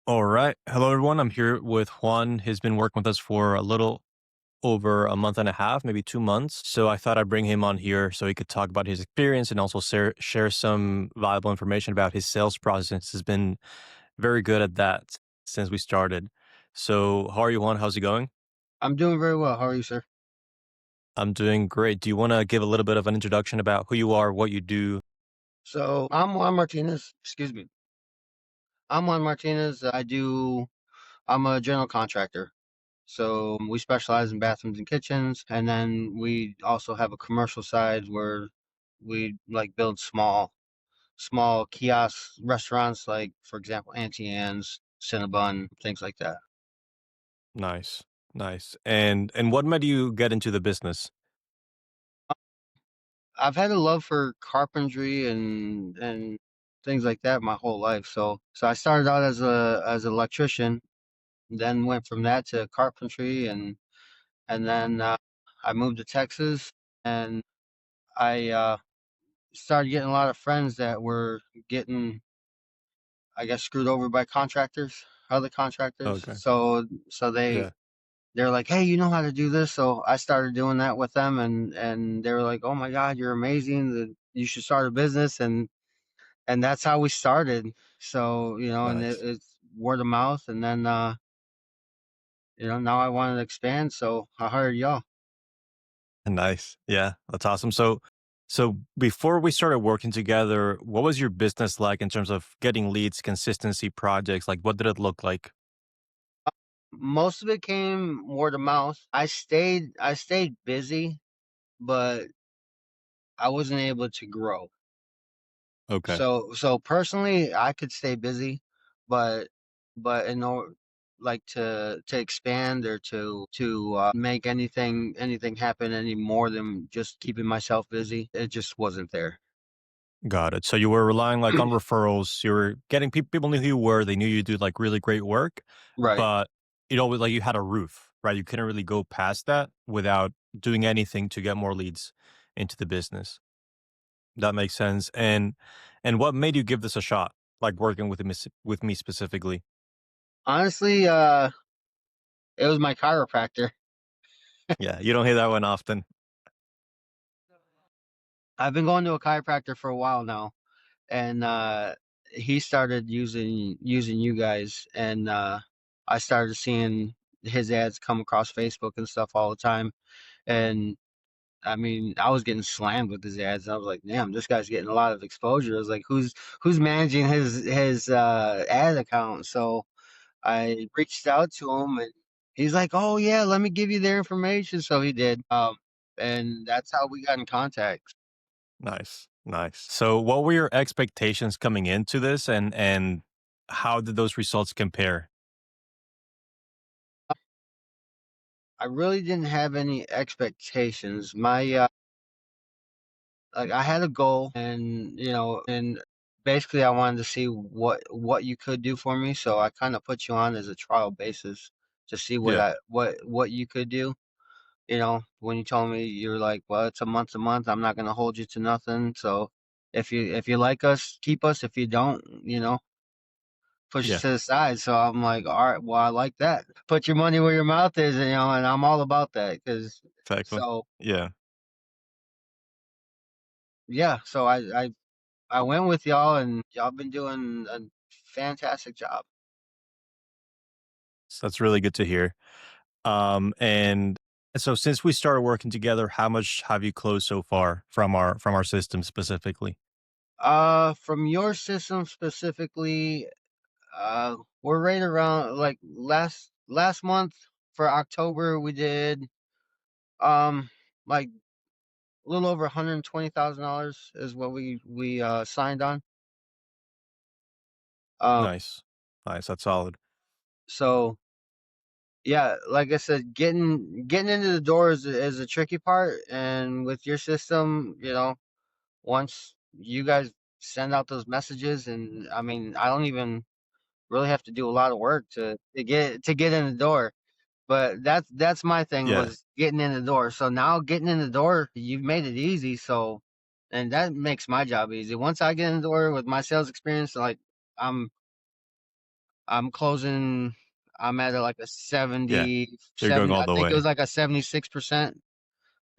All right. Hello, everyone. I'm here with Juan. He's been working with us for a little over a month and a half, maybe 2 months. So I thought I'd bring him on here so he could talk about his experience and also share some valuable information about his sales process. He's been very good at that since we started. So, how are you, Juan? How's it going? I'm doing very well. How are you, sir? I'm doing great. Do you want to give a little bit of an introduction about who you are, what you do? So I'm Juan Martinez. Excuse me. I'm Juan Martinez. I'm a general contractor. So we specialize in bathrooms and kitchens. And then we also have a commercial side where we like build small kiosk restaurants, like, for example, Auntie Anne's, Cinnabon, things like that. Nice, nice. And what made you get into the business? I've had a love for carpentry and things like that my whole life. So I started out as an electrician, then went from that to carpentry, and then I moved to Texas, and I started getting a lot of friends that were getting, I guess, screwed over by contractors, other contractors. Okay. So Yeah. they're like, "Hey, you know how to do this?" So I started doing that with them, and they were like, "Oh my God, you're amazing! You should start a business." And that's how we started. So and Nice. it's word of mouth, and then now I wanted to expand, so I hired y'all. Nice. Yeah, that's awesome. So before we started working together, what was your business like in terms of getting leads, consistency, projects? Like what did it look like? Most of it came word of mouth. I stayed busy, but I wasn't able to grow. Okay. So personally, I could stay busy, but in order, like, to expand or to make anything happen any more than just keeping myself busy, it just wasn't there. Got it. So you were relying like on referrals. You were getting people knew who you were. They knew you did like really great work, Right. but like you had a roof, right? You couldn't really go past that without doing anything to get more leads into the business. That makes sense. And what made you give this a shot? Like working with me specifically? Honestly, it was my chiropractor. Yeah, you don't hear that one often. I've been going to a chiropractor for a while now, and he started using you guys, and I started seeing his ads come across Facebook and stuff all the time. And I mean, I was getting slammed with his ads. I was like, "Damn, this guy's getting a lot of exposure." I was like, "Who's managing his ad account?" So I reached out to him, and he's like, "Oh yeah, let me give you their information." So he did, and that's how we got in contact. Nice, nice. So, what were your expectations coming into this, and how did those results compare? I really didn't have any expectations. Like, I had a goal, and basically I wanted to see what you could do for me. So I kind of put you on as a trial basis to see Yeah, what you could do. When you told me, you're like, "Well, it's a month to month. I'm not gonna hold you to nothing. So if you like us, keep us. If you don't, push us yeah, to the side." So I'm like, "All right, well, I like that. Put your money where your mouth is," and I'm all about that. Cause exactly. so Yeah, yeah, so I went with y'all, and y'all been doing a fantastic job. so that's really good to hear. And so since we started working together, how much have you closed so far from our system specifically? From your system specifically, we're right around, like, last month for October. We did like a little over $120,000 is what we signed on. Um, Nice, nice. That's solid. so yeah, like I said, getting into the door is a tricky part, and with your system, once you guys send out those messages, and I mean, I don't even really have to do a lot of work to get in the door. But that's my thing, Yeah, was getting in the door. So now getting in the door, you've made it easy. So, and that makes my job easy. Once I get in the door with my sales experience, like, I'm I'm closing. I'm at like a Yeah. So you're going all I the think it was way. like a 76%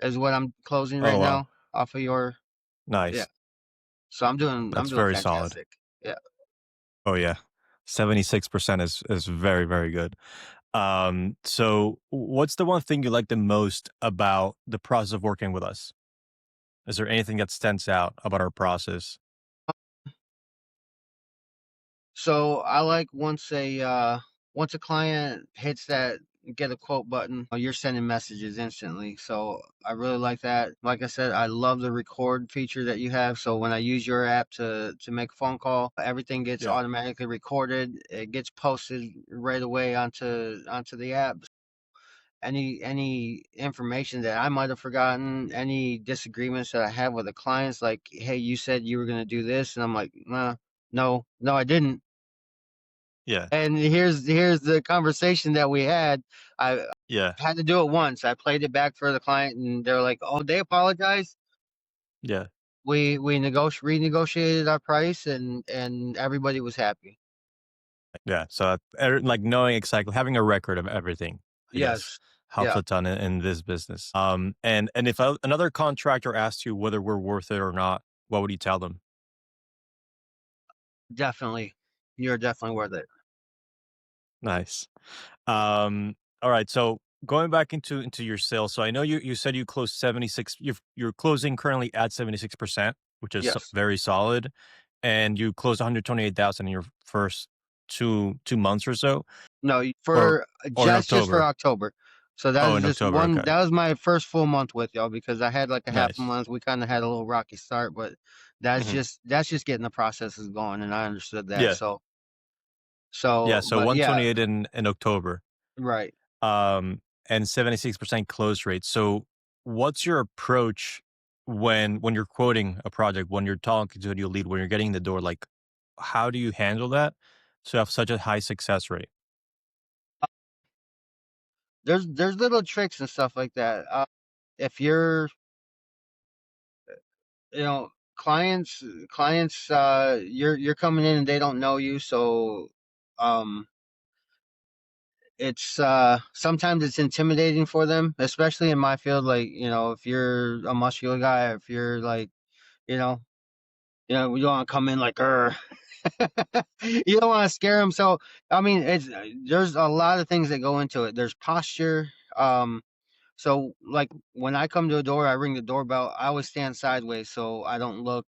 is what I'm closing right Oh, wow. now off of your, yeah. Nice. So I'm That's doing very solid. fantastic. Yeah. Oh, yeah. 76% is very, very good. So what's the one thing you like the most about the process of working with us? Is there anything that stands out about our process? So I like once a client hits that get a quote button, you're sending messages instantly. So I really like that. Like I said, I love the record feature that you have. So when I use your app to make a phone call, everything gets Yeah. automatically recorded. It gets posted right away onto the app. Any information that I might have forgotten, any disagreements that I have with the clients, like, hey, you said you were gonna do this, and I'm like, nah, no, I didn't. Yeah. And here's the conversation that we had. I Yeah. had to do it once. I played it back for the client, and they're like, "Oh, they apologized. Yeah. We renegotiated our price, and everybody was happy." Yeah. So, like knowing exactly having a record of everything, I guess, Yes, helps yeah, a ton in this business. And if another contractor asked you whether we're worth it or not, what would you tell them? definitely. You're definitely worth it. Nice. All right. So going back into your sales, so I know you said you closed 76. You're closing currently at 76%, which is Yes. very solid, and you closed 128,000 in your first two months or so, No, or for in just for October. October. So that Oh, was in just October. one. Okay. That was my first full month with y'all because I had like a half a Nice. month. We kind of had a little rocky start, but Hmm. that's just getting the processes going, and I understood that. Yeah. Yeah. So, So but yeah, 128 in October, right. um, and 76% close rate. So what's your approach when you're quoting a project, when you're talking to a new lead, when you're getting in the door? Like, how do you handle that to have such a high success rate? There's little tricks and stuff like that. If you're, you know, you're coming in and they don't know you, so um, it's sometimes it's intimidating for them, especially in my field. Like, if you're a muscular guy, if you're like, you know, we don't want to come in like, you don't want to scare them. So I mean, it's there's a lot of things that go into it. There's posture. So like when I come to a door, I ring the doorbell. I always stand sideways so I don't look.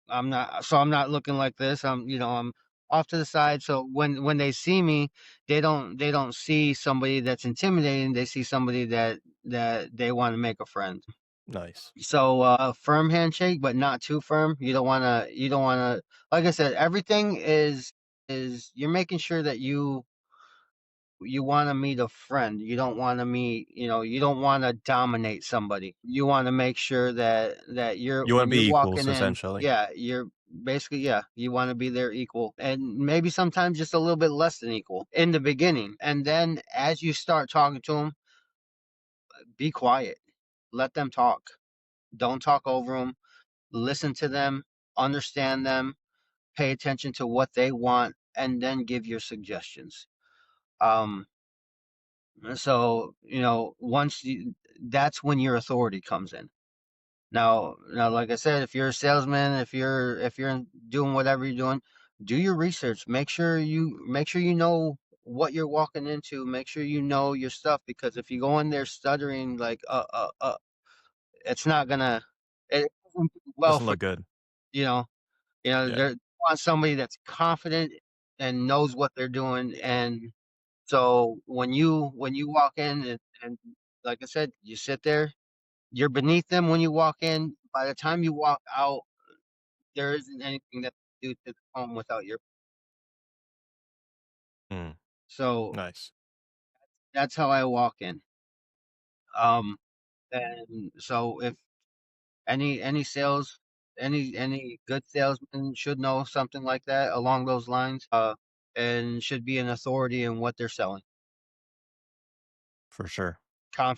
I'm not looking like this. I'm off to the side. So when they see me, they don't see somebody that's intimidating. They see somebody that they want to make a friend. Nice. So firm handshake, but not too firm. You don't wanna like I said, everything is you're making sure that you want to meet a friend. You don't want to meet, you don't want to dominate somebody. You want to make sure that you're You want to when you're be walking equals in, essentially. yeah, you're basically, yeah, you want to be their equal, and maybe sometimes just a little bit less than equal in the beginning. And then as you start talking to them, be quiet. Let them talk. Don't talk over them. Listen to them, understand them, pay attention to what they want, and then give your suggestions. Um, So, that's when your authority comes in. Now, like I said, if you're a salesman, if you're doing whatever you're doing, do your research. Make sure you know what you're walking into. Make sure you know your stuff because if you go in there stuttering like it's not gonna it doesn't do well Doesn't for look good. they Yeah. want somebody that's confident and knows what they're doing. And so when you walk in and like I said, you sit there, you're beneath them when you walk in. By the time you walk out, there isn't anything that they do to the home without your. Mm, So nice. that's how I walk in. Um, and so if any sales, any good salesman should know something like that along those lines. And should be an authority in what they're selling. For sure.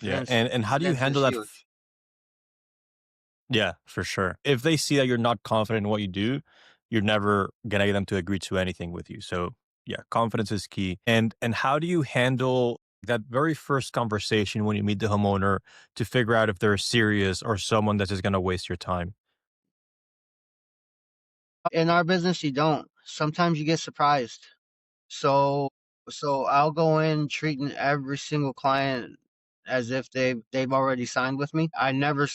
Yeah. Confidence, And how do you confidence is handle that? huge. Yeah, for sure. If they see that you're not confident in what you do, you're never gonna get them to agree to anything with you. So Yeah, confidence is key. And how do you handle that very first conversation when you meet the homeowner to figure out if they're serious or someone that's just gonna waste your time? In our business, you don't. Sometimes you get surprised. So so I'll go in treating every single client as if they've already signed with me. I never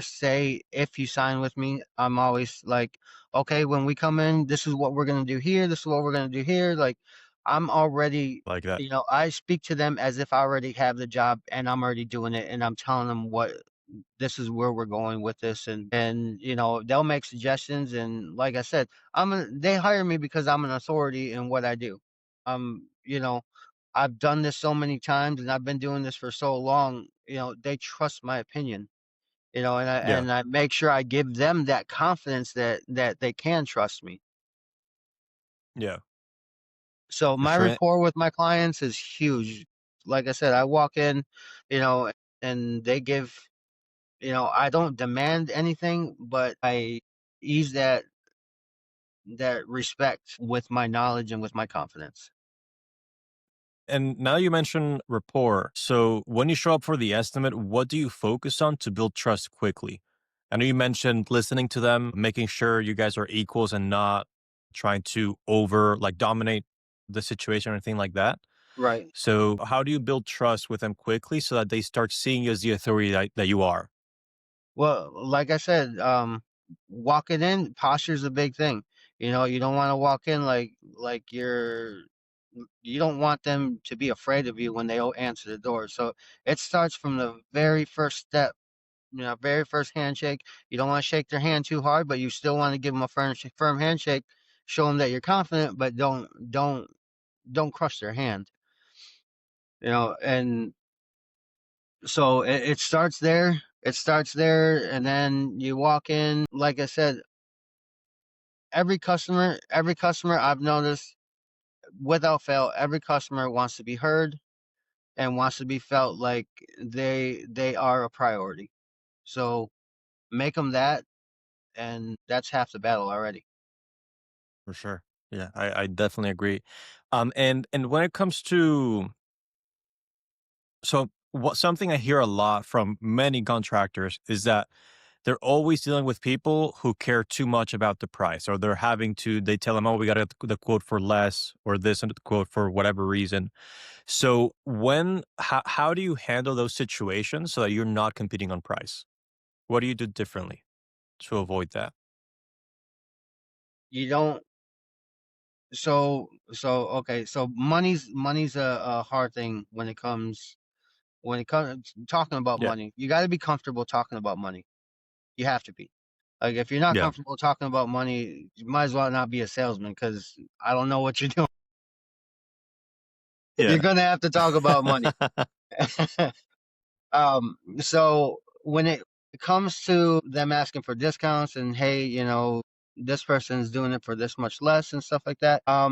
say if you sign with me. I'm always like, okay, when we come in, this is what we're gonna do here. This is what we're gonna do here. Like I'm already, Like that. I speak to them as if I already have the job and I'm already doing it and I'm telling them what this is where we're going with this and they'll make suggestions and like I said, they hire me because I'm an authority in what I do. um you know I've done this so many times and I've been doing this for so long, they trust my opinion, and I Yeah, and I make sure I give them that confidence that they can trust me. yeah, So for my sure. rapport with my clients is huge. Like I said, I walk in, you know and they give, I don't demand anything, but I ease that respect with my knowledge and with my confidence. And now you mentioned rapport. So when you show up for the estimate, what do you focus on to build trust quickly? I know you mentioned listening to them, making sure you guys are equals and not trying to over like dominate the situation or anything like that. Right. So how do you build trust with them quickly so that they start seeing you as the authority that you are? Well, like I said, walking in, posture is a big thing. You don't want to walk in like you don't want them to be afraid of you when they answer the door. So it starts from the very first step, very first handshake. You don't want to shake their hand too hard, but you still want to give them a firm handshake, show them that you're confident, but don't crush their hand. And so it starts there. It starts there, and then you walk in. Like I said, every customer I've noticed, without fail, every customer wants to be heard and wants to be felt like they are a priority. So make them that, and that's half the battle already. For sure. Yeah, I definitely agree. And when it comes to so what something I hear a lot from many contractors is that they're always dealing with people who care too much about the price, or they're having to, they tell them, oh, we got the quote for less or this and the quote for whatever reason. So how do you handle those situations so that you're not competing on price? What do you do differently to avoid that? You don't. So okay. So money's a hard thing when it comes talking about Yeah. money. You got to be comfortable talking about money. You have to be. Like if you're not Yeah. comfortable talking about money, you might as well not be a salesman because I don't know what you're doing. You're Yeah. gonna have to talk about money. So when it comes to them asking for discounts and hey, this person's doing it for this much less and stuff like that, a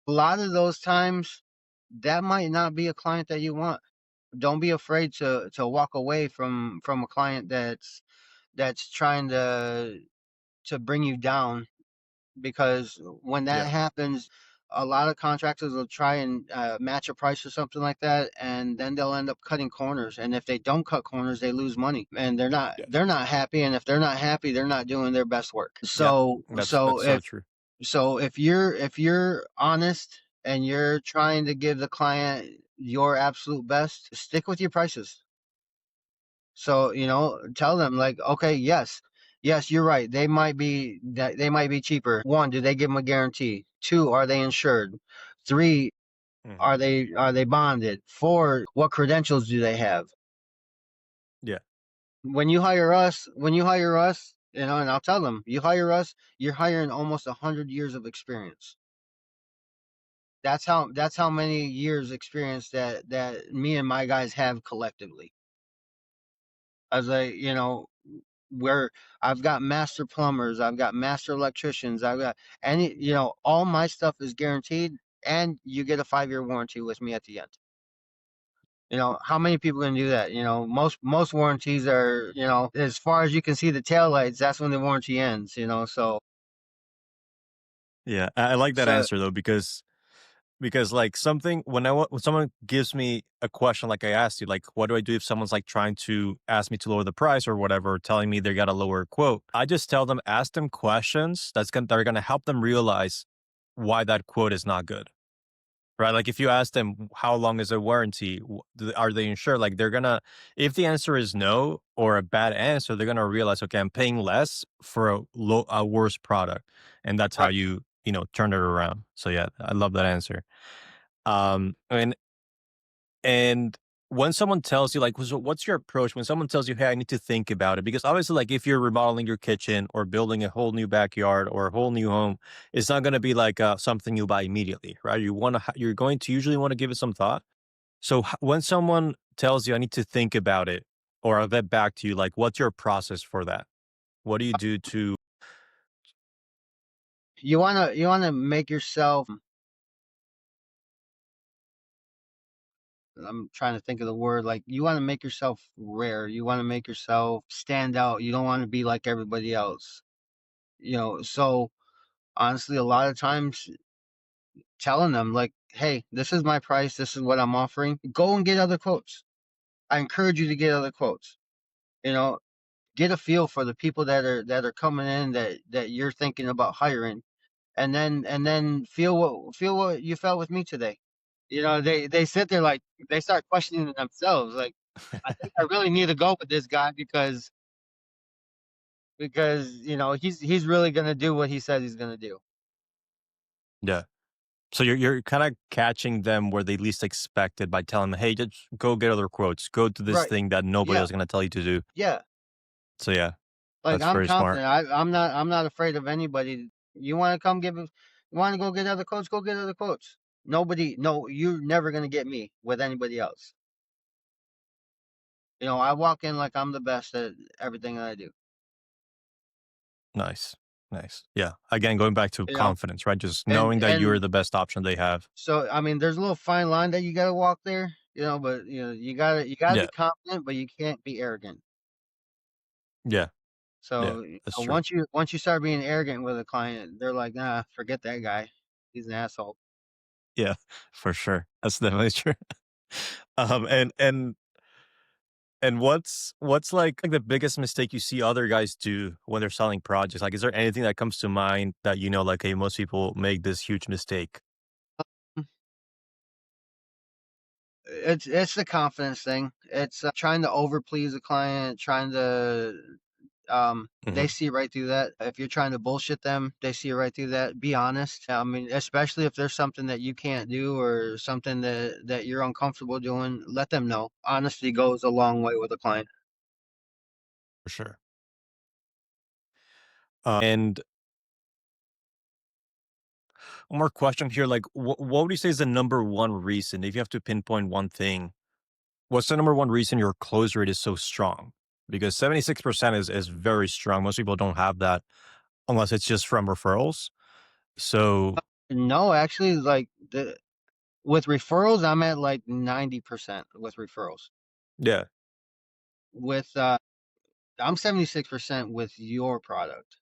lot of those times that might not be a client that you want. Don't be afraid to walk away from a client that's trying to bring you down, because when that Yeah. happens, a lot of contractors will try and match a price or something like that, and then they'll end up cutting corners. And if they don't cut corners, they lose money, and they're not Yeah. they're not happy. And if they're not happy, they're not doing their best work. Yeah. So That's so true. if you're honest and you're trying to give the client your absolute best, stick with your prices. So, tell them like, okay, yes, yes, you're right. They might be cheaper. One, do they give them a guarantee? Two, are they insured? Three, Hmm. are they bonded? Four, what credentials do they have? Yeah. When you hire us, and I'll tell them, you hire us, you're hiring almost 100 years of experience. That's how many years experience that me and my guys have collectively. As where I've got master plumbers, I've got master electricians, I've got all my stuff is guaranteed, and you get a 5-year warranty with me at the end. How many people can do that? Most warranties are, as far as you can see the tail lights, that's when the warranty ends. So Yeah. I like that so answer though, because because like something when someone gives me a question like I asked you, like what do I do if someone's like trying to ask me to lower the price or whatever, telling me they got a lower quote? I just tell them ask them questions that are gonna help them realize why that quote is not good. Right? Like if you ask them how long is a warranty, are they insured? Like they're gonna, if the answer is no or a bad answer, they're gonna realize, okay, I'm paying less for a worse product, and that's how Right. you turn it around. So yeah, I love that answer. And when someone tells you, like, so what's your approach when someone tells you, "Hey, I need to think about it"? Because obviously, like, if you're remodeling your kitchen or building a whole new backyard or a whole new home, it's not going to be like something you buy immediately, right? You're going to usually want to give it some thought. So when someone tells you, "I need to think about it," or "I'll get back to you," like, what's your process for that? What do you do to? You wanna make yourself. I'm trying to think of the word. Like you want to make yourself rare. You want to make yourself stand out. You don't want to be like everybody else. So honestly, a lot of times telling them like, "Hey, this is my price. This is what I'm offering. Go and get other quotes. I encourage you to get other quotes. You know, get a feel for the people that are coming in that you're thinking about hiring, and then feel what you felt with me today. They sit there like they start questioning themselves. Like, I think I really need to go with this guy because he's really gonna do what he says he's gonna do. Yeah. So you're kind of catching them where they least expect it by telling them, "Hey, just go get other quotes. Go do this Right. thing that nobody Yeah. else is going to tell you to do." Yeah. So yeah, Like that's I'm very smart. confident. I'm not afraid of anybody. You want to come give you want to go get other quotes? Go get other quotes. Nobody, no, you're never gonna get me with anybody else. I walk in like I'm the best at everything that I do. Nice. Nice. Yeah. Again, going back to You know, confidence, right? Just and knowing that you're and the best option they have. so I mean, there's a little fine line that you gotta walk there. But you gotta be Yeah. confident, but you can't be arrogant. Yeah. Yeah. So That's true. once you start being arrogant with a client, they're like, nah, forget that guy. He's an asshole. Yeah, for sure. That's definitely true. And what's like the biggest mistake you see other guys do when they're selling projects? Like, is there anything that comes to mind that like, hey, most people make this huge mistake? It's the confidence thing. It's trying to over please a client, trying to they Hmm. see right through that. If you're trying to bullshit them, they see right through that. Be honest. I mean, especially if there's something that you can't do or something that you're uncomfortable doing, let them know. Honesty goes a long way with a client. For sure. And one more question here. Like, what would you say is the number one reason, if you have to pinpoint one thing, what's the number one reason your close rate is so strong? Because 76% is very strong. Most people don't have that unless it's just from referrals. So, No, actually, like with referrals, I'm at like 90% with referrals. yeah. With I'm 76% with your product,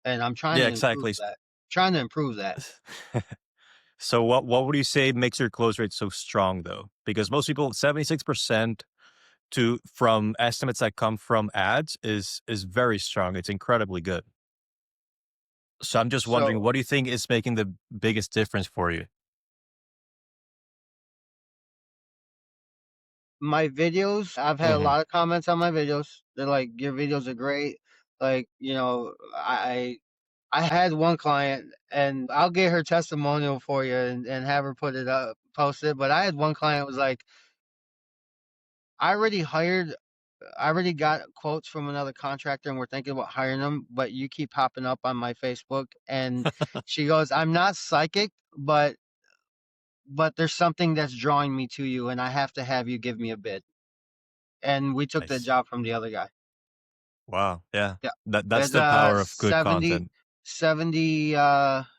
and I'm trying Yeah, to improve exactly. that. Trying to improve that. So what would you say makes your close rate so strong though? Because most people 76% to from estimates that come from ads is very strong. It's incredibly good. So I'm just wondering, So what do you think is making the biggest difference for you? my videos, I've had a Hmm. lot of comments on my videos. They're like, "Your videos are great." Like, I had one client, and I'll get her testimonial for you and have her put it up, post it. But I had one client was like, I already hired, I already got quotes from another contractor, and we're thinking about hiring them. But you keep popping up on my Facebook, and she goes, "I'm not psychic, but there's something that's drawing me to you, and I have to have you give me a bid." And we took the Nice. job from the other guy. Wow. Yeah. Yeah. That's It's the power of good 70, content. 70,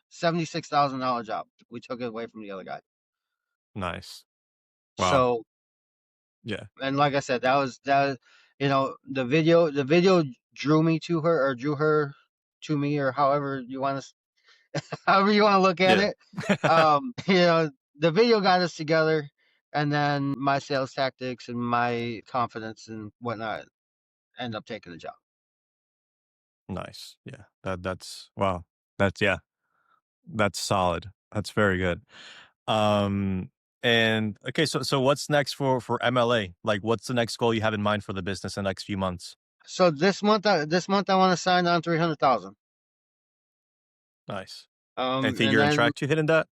$76,000 job. We took it away from the other guy. Nice. Wow. So, Yeah. and like I said, the video drew me to her or drew her to me or however you want to look at Yeah. it. You know, the video got us together, and then my sales tactics and my confidence and whatnot end up taking the job. Nice. Yeah. That's wow. That's yeah. That's solid. That's very good. Um and okay, so what's next for MLA? Like what's the next goal you have in mind for the business in the next few months? So this month I want to sign on 300,000. Nice. And think And you're on then track to hitting that?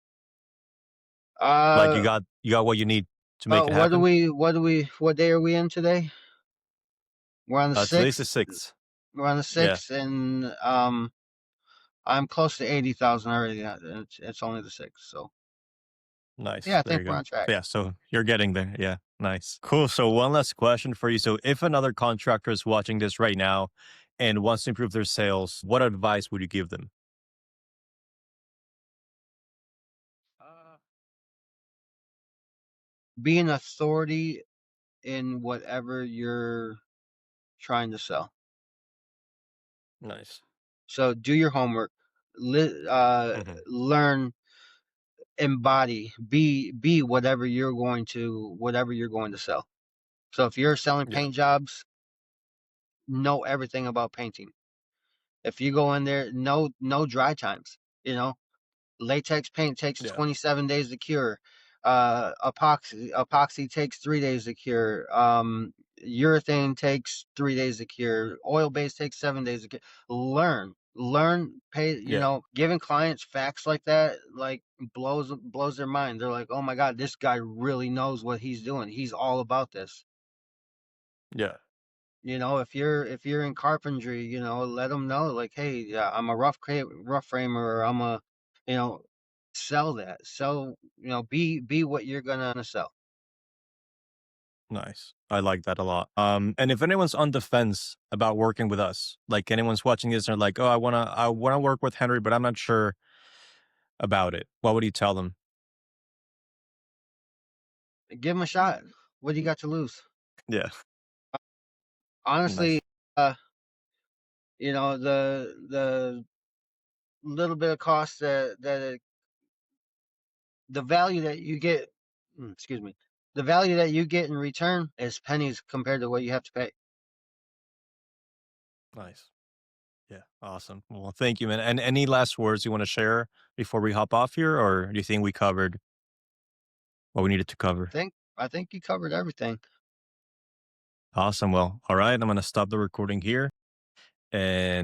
Like uh, you got what you need to make it happen? what day are we in today? We're on the Today's the sixth. 6th. We're on the Yeah. sixth, and I'm close to 80,000 already. It's only the sixth, so yeah, Nice. I There think you we're go. on track. Yeah, so you're getting there. Yeah. Nice. Cool. So one last question for you. So if another contractor is watching this right now and wants to improve their sales, what advice would you give them? Uh, be an authority in whatever you're trying to sell. Nice. So do your homework, Hmm. learn, embody, be whatever you're going to sell. So if you're selling Yeah. paint jobs, know everything about painting. If you go in there, know dry times. You know, latex paint takes Yeah. 27 days to cure. Epoxy takes 3 days to cure. Urethane takes 3 days to cure. Oil base takes 7 days to cure. Learn, pay. Yeah. Giving clients facts like that like blows their mind. They're like, oh my god, this guy really knows what he's doing. He's all about this. Yeah. If you're in carpentry, let them know like, hey, yeah, I'm a rough framer, or I'm a, you know, sell that. Be what you're gonna sell. Nice. I like that a lot. And if anyone's on the fence about working with us, like anyone's watching this and they're like, "Oh, I wanna work with Henry, but I'm not sure about it." What would you tell them? Give them a shot. What do you got to lose? Yeah. Honestly, Nice. uh, the little bit of cost the value that you get, excuse me, the value that you get in return is pennies compared to what you have to pay. Nice. Yeah. Awesome. Well, thank you, man. And any last words you want to share before we hop off here, or do you think we covered what we needed to cover? I think you covered everything. Awesome. Well, all right. I'm gonna stop the recording here and